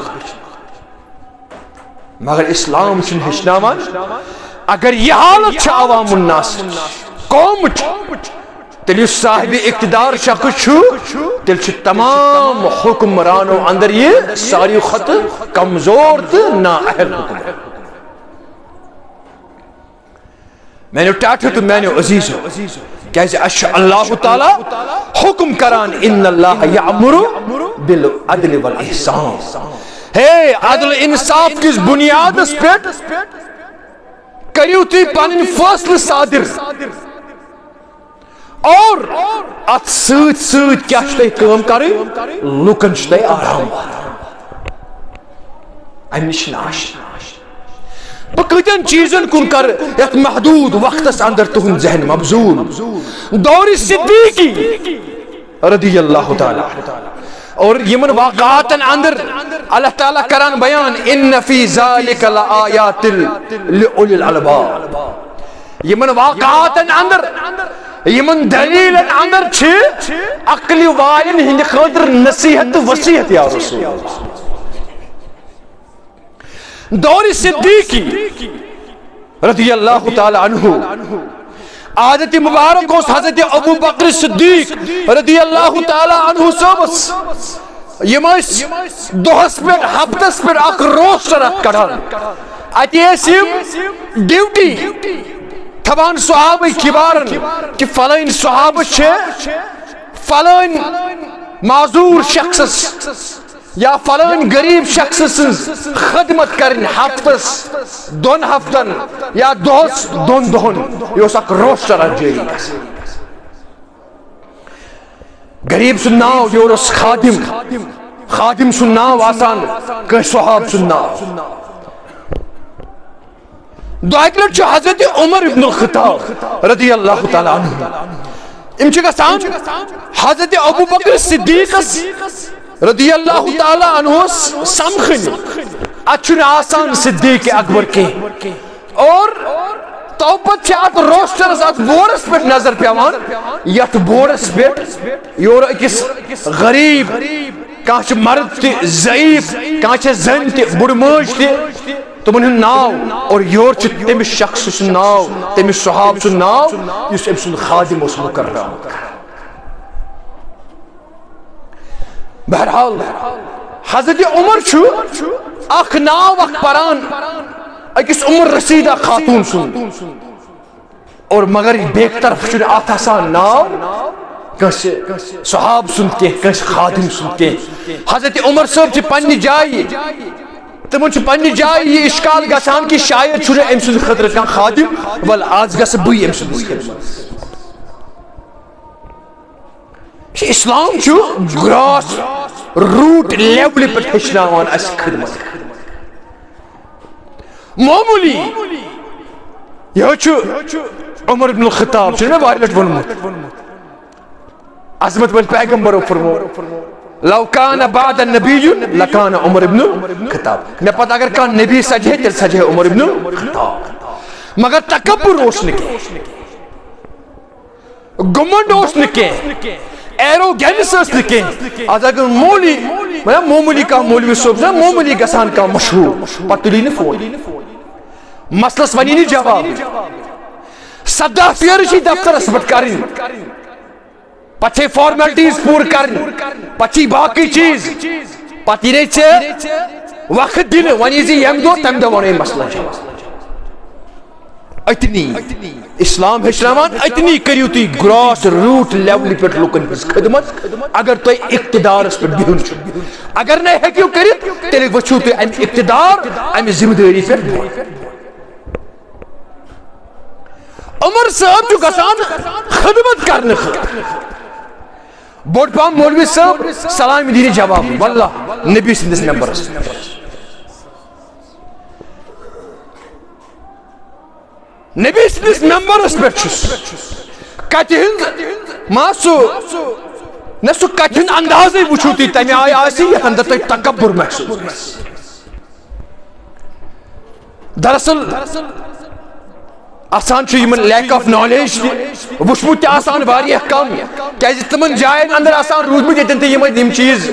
مگر اسلام چھن ہچناوان اگر یہ حالت چھ عوام الناس قوم تیل صاحب اقتدار شخص تیل تمام حکمرانوں اندر یہ ساری خط کمزور تو نااہل حکمران میں نے ٹاٹھو تو میں نے عزیز ہو کیسے اللہ تعالی حکم کران ان اللہ یعمر بالعدل والاحسان ہے عدل انصاف کس بنیاد پہ کریو تی پن فیصلہ صادر اور ات سۭتۍ سۭتۍ کیا چھُ تۄہہِ کٲم کرٕنۍ لُکن چھُ تۄہہِ آرام امہِ نِش ناش بہٕ کۭتٮ۪ن چیٖزن کُن کر یتھ محدوٗد وقتس اندر تُہُنٛد ذہن مبزوٗل دورِ صدیقی رضی اللہ تعالی اور یمن واقعاتن اندر اللہ تعالیٰ کران بیان ان فی ذالک لآیات لأولی الالباب یمن واقعاتن اندر یمن دلیلن اندر چھ عقل والن ہند خاطر نصیحت وصیحت یا رسول اللہ دور صدیقی رضی اللہ تعالی عنہ عادت مبارک اس حضرت ابو بکر صدیق رضی اللہ تعالی عنہ صوبس یمس دہس پہ ہفتس پہ اک روسٹر کڑان اتیس ڈیوٹی تھوان صحابہ کبارن کہ فلان صحابہ چھ فلان معذور شخص یا فلان غریب شخص سن خدمت کرن ہفتس دون ہفتن یا دہس دون دہن یہ اک روسٹر جاری غریب سن ناو یہ خادم خادم سن ناو آسان کہ صحاب سن ناو دعائک لٹ حضرت عمر ابن الخطاب رضی اللہ تعالی عنہ ام چھ گژھان حضرت ابو بکر صدیق رضی اللہ تعالی عنہ سمکھن اچھن آسان صدیق اکبر کے اور توپت ات روسٹرس ات بورس پہ نظر پیوان یت بورس پہ یور اکس غریب کانچ مرد تی ضعیف کانچ زن تی بڑ موج تی تمن ہن ناو اور یور چھ تمس شخص سن ناو تمس صحاب سن ناو یس ام سن خادم اس مکرم بہرحال حضرت عمر چھ اخ ناو اخ پران اکس عمر رسیدہ خاتون سن اور مگر بیک طرف چھ ات آسان ناو کس صحاب سن کے کس خادم سن کے حضرت عمر صاحب چھ پنہ جائے تمن چھ پنہ جائے یہ اشکال گژھان کہ شاید چھ ام سن خاطر کان خادم ول آز گژھ بے ام سن خدمت اسلام چھ گراس روٹ لیول پہ ہچناوان اس خدمت معمولی یہ چھ عمر بن الخطاب چھ میں وارلٹ ونمت عظمت ول پیغمبر فرمو لو کان بعد النبی لکان عمر بن الخطاب میں پتہ اگر کان نبی سجے تیل سجے عمر بن الخطاب مگر تکبر اس نے گمنڈ اس نے ایرو گینس اس نے آج اگر مومولی کا مولوی صاحب مومولی گسان کا مشہور پتلی نے فون مسلس ونی نہیں جواب سدا پیرشی دفتر اسپٹ کریں پچھے فارمیلٹیز پور کریں پچھی باقی چیز پتی رہے چھے وقت دن ونی زی یم دو تم دو ونی مسئلہ جواب اتنی اسلام ہچناوان اتنی کریو تی گراس روٹ لیول پہ لوکن ہز خدمت اگر تو اقتدار اس پہ بہن چھو اگر نہیں ہے کیوں کرت تیلے وچھو تی ام اقتدار ام ذمہ داری پہ عمر صاحب جو گسان خدمت کرنے بوٹ پام مولوی صاحب سلام دینی جواب واللہ نبی سندس ممبر نبی سندس ممبر اس پہ چھس کتی ہند ماسو نسو کتی ہند اندازی وچھوتی تیمی آئی آسی یہ اندر تو تکبر محسوس دراصل آسان چھو یمن لیک آف نالیج وشمت آسان واریہ کم کیازِ تمن جائن اندر آسان روزمت یتن تے یمن یم چیز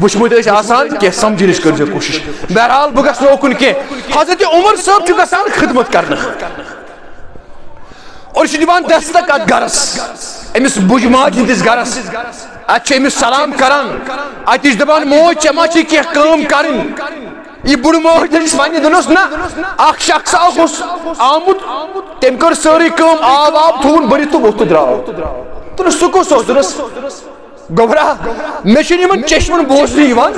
وشمت اس آسان کہ سمجھنش کرجے کوشش بہرحال بہ گژھٕ نہٕ اوکن کہ حضرت عمر صاحب چھُ گژھان خدمت کرنے اور چھ دِوان دستک ات گرس امس بُج ماج ہندس گرس ات چھ امس سلام کران ات چھ دپان موج ژےٚ ما چھی کینٛہہ کٲم کرٕنۍ یہ بڑ موج دس ونہ دنس نا اخ شخص اوس آمت تم کر ساری کام آب آب تھون بری تو وقت دراو تو سکو سو دنس گوبرا مے چھ یمن چشمن بوزنی یوان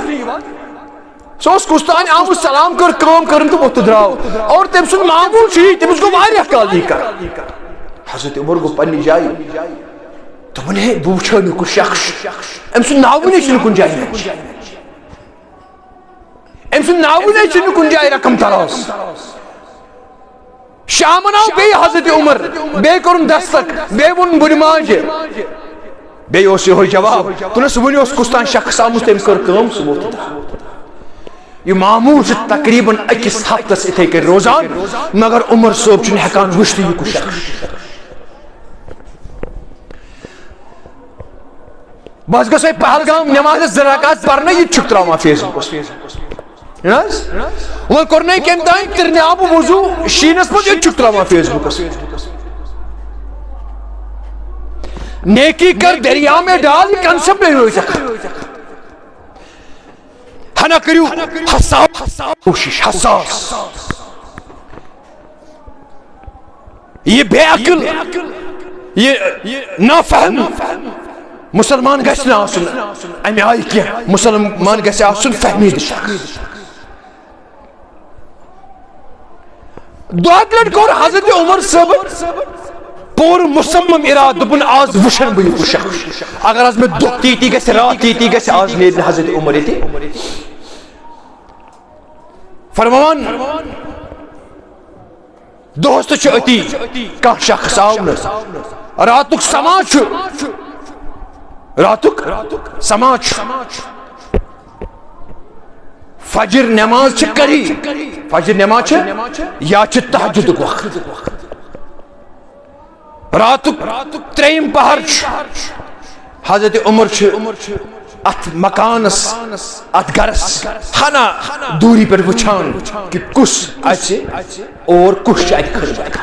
سوس کستان آمد سلام کر کام کرن تو وقت دراو اور تم سن معمول چھ تمس گو واریاہ کال یہ کر حضرت عمر گو پنی جائی تو نے بوچھو نہ کو شخص ام سن ناو نے چھ کن جائی ام سن ناو نے چھ کن جائی رقم تراس شام ناو بے حضرت عمر بے کرن دستک بے ون بڑی ماج بے اس یہ جواب تو نس ونی اس کستان شخص آمد تم کر کام سو وقت یہ معمول سے تقریباً 21 ہفتس اتھے کے روزان مگر عمر صوب چھن ہکان وشتی یہ کچھ بس گسے پہلگام نماز زراکات پڑھنا یہ چھک تراما فیس بک وہ کرنے کے اندائیں ترنے آب وضو شینس پر یہ چھک تراما فیس بک نیکی کر دریا میں ڈال یہ کنسپٹ نہیں ہوئی سکتا ہنا کریو حساس کوشش حساس یہ بے عقل یہ نافہم مسلمان گھس نہ آسن امی آئی کیا مسلمان گھس آسن فہمید شخص دو اکلٹ کور حضرت عمر صاحب پور مصمم اراد دبن آز وشن بھئی کو شخص اگر آز میں دو تیتی گھس رات تیتی گھس آز نیدن حضرت عمر تھی فرمان دوست چھ اتی کا شخص آؤن راتک سماچ راتک سماچ فجر نماز چھ کری فجر نماز چھ یا چھ تہجد وقت راتک تریم پہر حضرت عمر چھ ات مکانس ات گرس ہنا دوری پر وچھان کہ کس اچھے اور کس اچھے کھر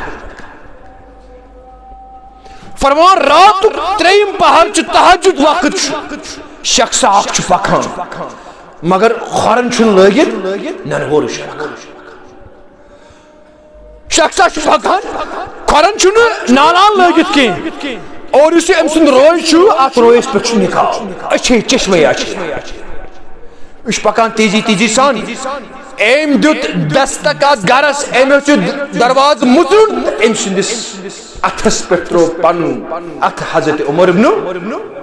فرمان رات تریم پہر چھ تہجد وقت شخص آخ چھ پکان مگر خورن چھن لگت ننور شخص آخ چھ پکان خورن چھن نالان لگت کی اور اسے امسن روی چھو آت روی اس پر چھو نکاو اچھے چشمے آچھے اس پکان تیزی تیزی سان ایم دوت دستکات گرس ایم چو درواز مزرون امسن دس اتھس پر ترو پنو ات حضرت عمر ابن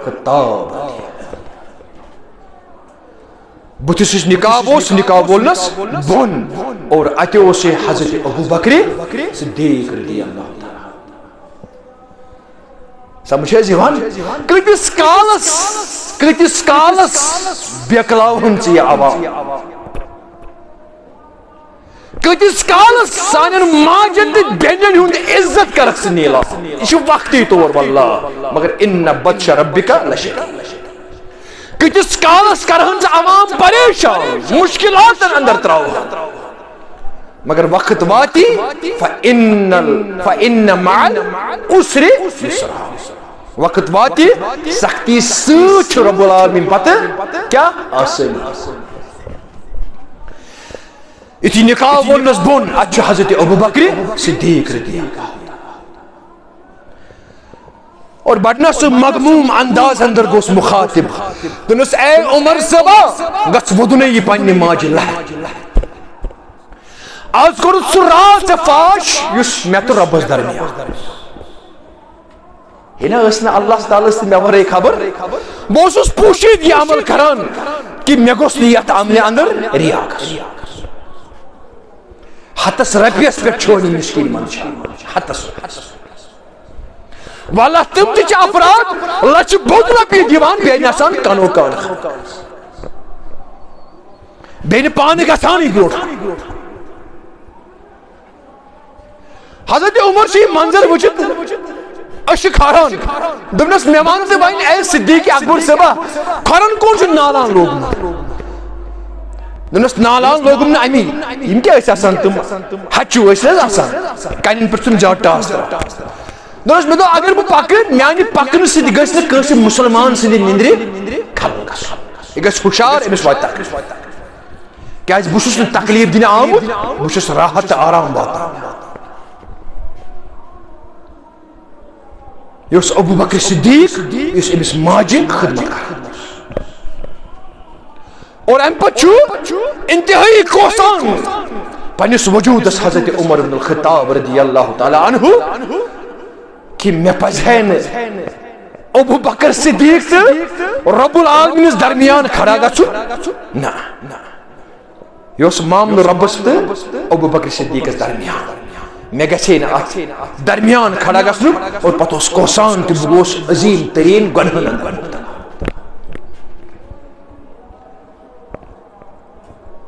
خطاب بتسش نکاب اس نکاب بولنس بون اور اتے اسے حضرت ابو بکر صدیق رضی اللہ تعالی سمجھے زیوان کلتس کالس بیکلاو ہنچی عوام کلتس کالس سانن ماجن بینن ہند عزت کرک سنیلا یہ وقتی طور واللہ مگر ان بطش ربک لشدید کلتس کالس کرہنچ عوام پریشان مشکلات اندر تراؤ مگر وقت واتی فَإِنَّ مَعَ الْعُسْرِ يُسْرًا وقت واتی سختی سوچ رب العالمین پتہ کیا آسانی اتی نکاح بولنس بون اچھا حضرت ابو بکر صدیق رضی اللہ اور بڑھنا سو مغموم انداز اندر گوس مخاطب دنس اے عمر صبا گس ودنے یہ پانی ماج اللہ آج کرو سو راز فاش یس میں تو ربس درمیان ہینا اسنا اللہ تعالیٰ سے میں ورے خبر بوس اس پوشید یہ عمل کران کہ میں گوس لیت عمل اندر ریا کر حتس ربیس پر چھوڑی مشکل منش حتس والا تم تیچ افراد لچ بود ربی دیوان بین آسان کانو کان بین پانے کا سانی گروٹ حضرت عمر سی منظر وجد اشک حران دبنس میمان سے بائن اے صدیق اکبر سبا کھرن کون سے نالان لوگ دبنس نالان لوگ نا امی یم کیا ایسا آسان تم حچو ایسا آسان کانین پر تم جاتا آسان دبنس میں دو اگر وہ پاکن میانی پاکن سے دیگس نے کرسی مسلمان سے نندری کھلن کس اگس خوشار امس وائتا کیا اس بوشس نے تکلیف دینا آمد بوشس راحت آرام باتا یس ابو بکر صدیق یس امس ماجی خدمت اور ام پچھو انتہائی کوسان پنس وجودس حضرت عمر بن الخطاب رضی اللہ تعالی عنہ کہ میں پزہے ابو بکر صدیق تو رب العالمین درمیان کھڑا گژھو نا یہ اس معاملہ ربس تو ابو بکر صدیق درمیان میں گژھے نا درمیان کھڑا گژھنو اور پتہ اس کوسان کہ بہ گوس عظیم ترین گناہن اندر مبتلا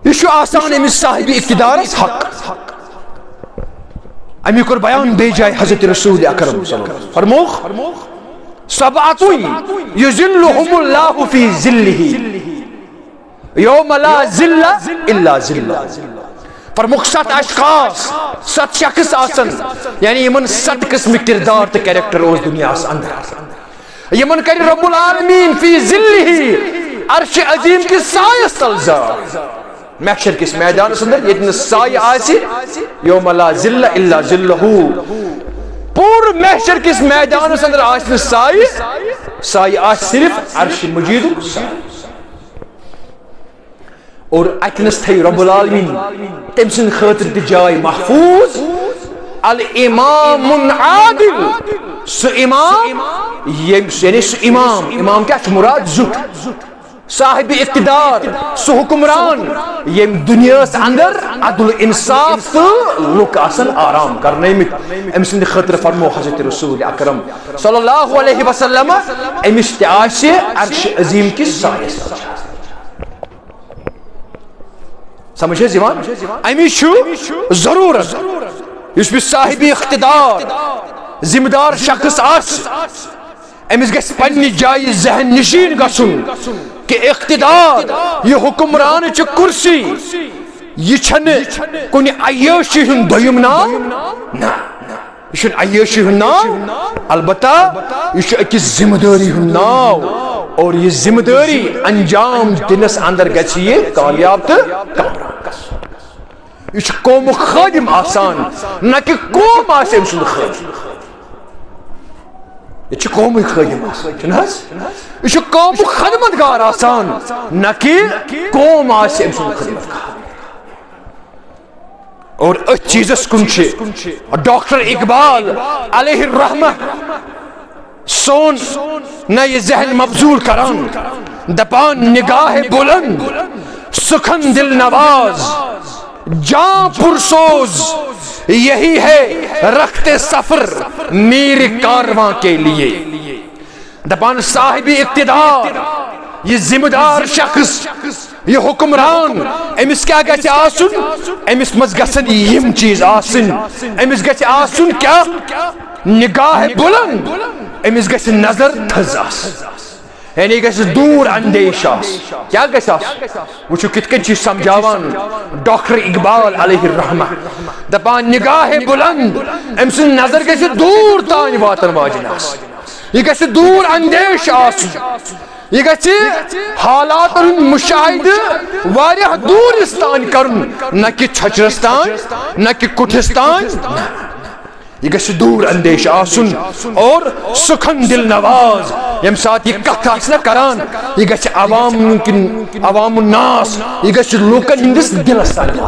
یہ آسان امس صاحب اقتدار حق امی کور بیان بے جائے حضرت رسول اکرم صلی اللہ علیہ وسلم فرموخ سبعۃ یظلهم اللہ فی ظلہ یوم لا ظل الا ظلہ فرموخ 7 اشخاص 7 شخص آسن یعنی یمن 7 قسم کردار تو کریکٹر اس دنیا اندر یمن کر رب العالمین فی ظلہ عرش عظیم کی سایہ تلزار محشر کس میدان اندر یتن سایہ آسی یوم لا ظل الا ظلہ پور محشر کس میدان اندر آسن سایہ آس صرف عرش مجید اور اتنس تھی رب العالمین تم سن خاطر دی جائے محفوظ الامام عادل سو امام یعنی سو امام کیا مراد زٹ صاحب اقتدار سو حکمران یم دنیا اندر عدل انصاف تو لوک آسن آرام کرنے میں امس خاطر فرمو حضرت رسول اکرم صلی اللہ علیہ وسلم امس تعاش عرش عظیم کی سایہ سمجھے زیوان امی شو ضرورت اس بھی صاحب اقتدار ذمہ دار شخص آس امس گژھِ پننہِ جایہِ ذہن نشین گژھُن کہ اقتدار یہ حکمران چھ کرسی یہ چھن کن عیاشی ہن دویم نام نا یہ چھن عیاشی ہن نام البتہ یہ چھ اکس ذمہ داری ہن نام اور یہ ذمہ داری انجام دنس اندر گچھئے کامیاب تو کامران یہ چھ قوم خادم آسان نہ کہ قوم آسے مسلم خادم یہ چھ قوم خادم آسان یہ چھ قوم خدمتگار آسان نہ کہ قوم آسے مسلم خدمتگار اور اس چیزس کنچے ڈاکٹر اقبال علیہ الرحمہ سون نہ یہ ذہن مبذول کران دپان نگاہ بلند سخن دل نواز جاں پرسوز یہی ہے رخت سفر میر کارواں کے لیے دپان صاحب اقتدار یہ ذمہ دار شخص یہ حکمران امس کیا گژھِ آسن امس مز گژھن یم چیز آسن امس گژھِ آسن کیا نگاہ بلند امس گژھِ نظر تھز آسن یعنی گژھِ دور اندیش آسن کیا گژھِ آسن وچھو کتھ کن چھ سمجھاوان ڈاکٹر اقبال علیہ الرحمہ دپان نگاہ بلند ام سن نظر گژھِ دور تان واتن واجن آسن یہ گژھِ دور اندیش آسن یہ گژھِ حالات مشاہدہ واریاہ دورستان کرن نہ کہ چھچرستان نہ کہ کٹھستان یہ گژھِ دور اندیش آسن اور سخن دل نواز یم ساتھ یہ کتھ آسنا کران یہ گژھِ عوام الناس یہ گژھِ لوکن ہندس دلس تان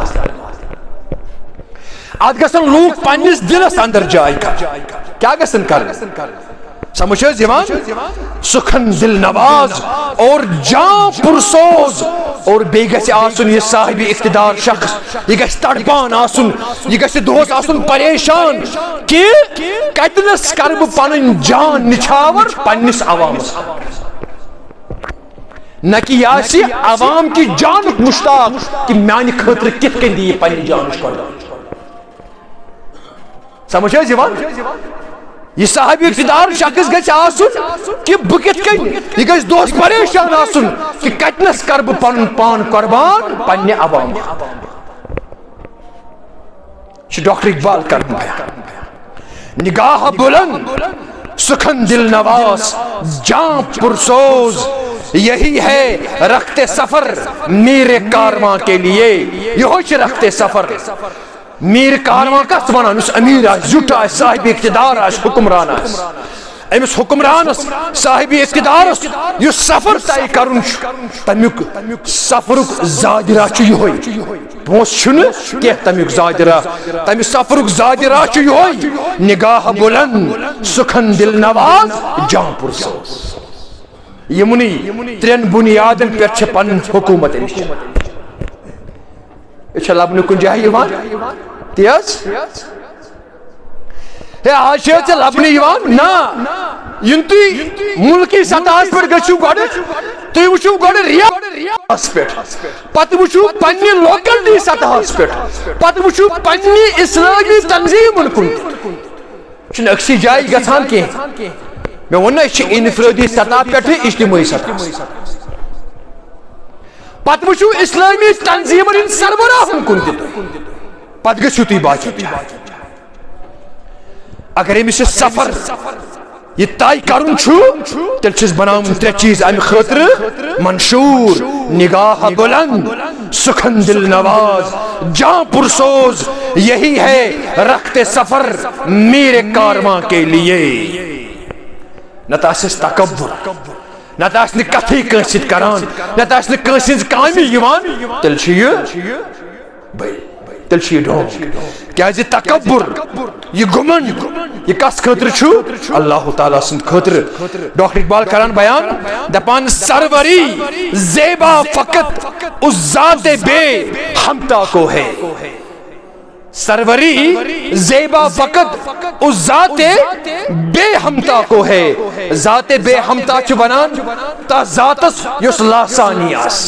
ات گژھن لوک پننس دلس اندر جائے کیا گژھن کرن سمجھے زیوان سخن دل نواز اور جاں پرسوز اور بے گژھِ آسن یہ صاحب اقتدار شخص یہ گژھِ تڑپان آسن یہ گژھِ دہس آسن پریشان کہ کتنس کر بہ پنن جان نچھاور پننس عوامس نہ کہ یہ آسی عوام کی جانک مشتاق کہ میانہ خاطر کتھ کن دی پننہ جانچ قربان سمجھے زیوان یہ صاحب اقتدار شخص گژھِ آسن کہ بہ کتھ کن یہ گژھِ دہس پریشان آسن کہ کتنس کر بہ پنن پان قربان پننہ عوام ڈاکٹر اقبال کرن بیان نگاہ بلند سخن دل نواز جاں پرسوز یہی ہے رخت سفر میر کارواں کے لیے یہ رخت سفر میر کارواں کس ونان اس امیر آس زٹ آس صاحب اقتدار آس حکمران آس امس حکمرانس صاحب اقتدار یہ سفر طے کرن تمیک سفرک زاجرہ یہ پونس کی تمیک زاجرہ تمہ سفرک زاجرہ یہ نگاہ بلند سخن دل نواز جان پرسوز یمنی ترین بنیادن پہ پن حکومت یہ لبنہ کن جائے تیز آج لبنہ نا ین تھی ملکی سطح پہ گھو گوڑ تھی وچو گوڑ ریاست پہ پتہ وچو پنہ لوکلٹی سطح پہ پتہ وچو پنہ اسلامی تنظیم کن اکسی جائے گھان کی میں ون انفرادی سطح پہ اجتماعی سطح پتہ وچو اسلامی تنظیم سربراہن کن پتہ گھو تھی باقی اگر امس سفر یہ طے کرن تیل چھس بناون ترے چیز ام خاطر منشور نگاہ بلند سخن دل نواز جاں پرسوز یہی ہے رخت سفر میرے کارواں کے لیے نہ تاسس تکبر نہ تاس نہ کتھی کنس کران نہ تاس نہ کنس ہنز کامی یوان تیل چھ یہ ڈھونگ کیا تکبر یہ گمنڈ یہ کس خاطر چھو اللہ تعالیٰ سند خاطر ڈاکٹر اقبال کران بیان دپان سروری زیبا فقط اس ذات بے ہمتا کو ہے سروری زیبا فقط اس ذات بے ہمتا کو ہے ذات بے ہمتا چھ بنان تا ذاتس یس لاسانی آس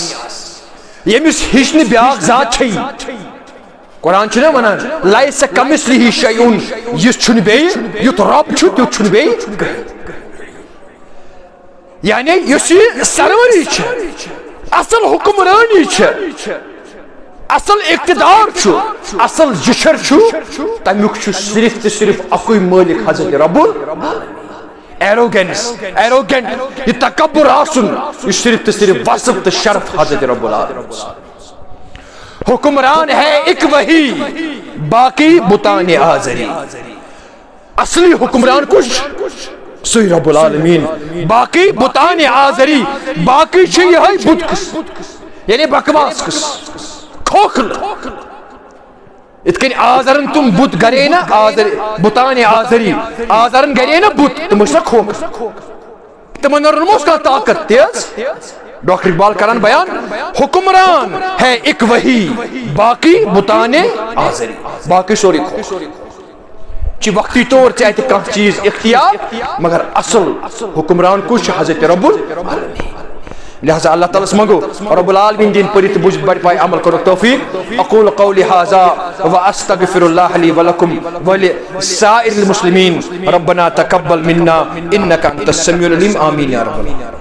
یمس ہشن بیاغ ذات چھئی قرآن چھنے ونان لائس کمثلہ شیئون یہ چھن بے یت رب چھو تیت چھن بے یعنی یس سروری چھ اصل حکمرانی چھ اصل اقتدار چھو اصل جشر چھو تمیک چھو صرف صرف اکوئی مالک حضرت رب ایروگینٹ یہ تکبر آسن یہ صرف صرف وصف تو شرف حضرت رب العالمین حکمران ہے ایک وہی باقی بتان آزری اصلی حکمران کچھ سوی رب العالمین باقی بتان آزری باقی چھ یہ بت کس یعنی بکواس کس کھوکھل اتکن آزرن تم بت گرے نا بتان آزری آزرن گرے نا بت تم اس کھوکھل تمہن رنموس کا طاقت تیز ڈاکٹر اقبال کران بیان حکمران ہے ایک وہی باقی بتان آزری باقی سوری کھوکھل چی وقتی طور چاہتے کان چیز اختیار مگر اصل حکمران کچھ حضرت رب العالمین لہذا اللہ تعالیٰ سمگو رب العالمین دین پریت بجھ بڑھ پائے عمل کرو توفیق اقول قولی حاضا واستغفر اللہ لی ولکم ولسائر المسلمین ربنا تقبل منا انکا انت السمیع العلیم آمین یا رب العالمین.